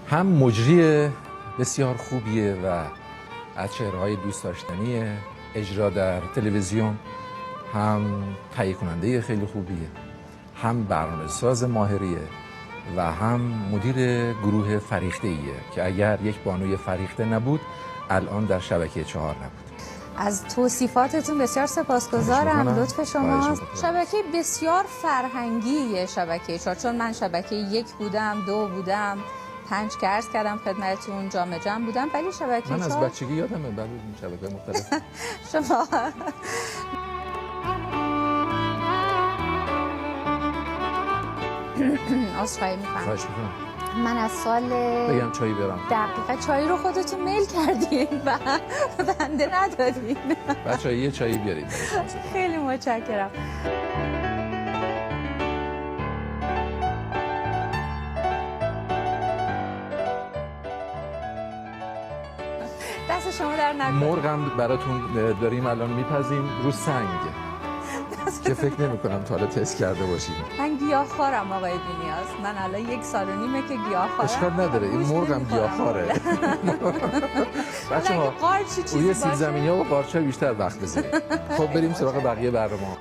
هم مجری بسیار خوبیه و از چهره‌های دوست داشتنی اجرا در تلویزیون، هم تهیه کننده خیلی خوبیه، هم برنامه‌ساز ماهریه و هم مدیر گروه فریخته‌ایه که اگر یک بانوی فریخته نبود الان در شبکه 4 نبود. از توصیفاتتون بسیار سپاسگزارم. لطف شما. شبکه بسیار فرهنگیه شبکه 4، چون من شبکه 1 بودم، 2 بودم، 5 که عرض کردم خدمتتون، جام جم بودم، ولی شبکه 4 من از بچگی یادمه بعد این شبکه مختلف. شما عذرخواهی می‌کنم. خواهش می‌کنم. من از سال بگم چایی برام. دقیقاً چای رو خودتون میل کردین و بنده ندادین. بچه‌ها یه چایی بیارید. خیلی متشکرم. دست شما در نکنه. مرغم براتون داریم الان میپزیم رو سنگ که فکر نمی کنم تا حالا تست کرده باشید. من گیاهخوارم آقای بی‌نیاز، من الان 1 سال و نیمه که گیاهخوارم. اشکال نداره، این مرغم گیاهخواره. بچه‌ها روی سیب زمینی ها و قارچ‌ها بیشتر وقت بذارید. خب بریم سراغ بقیه برنامه.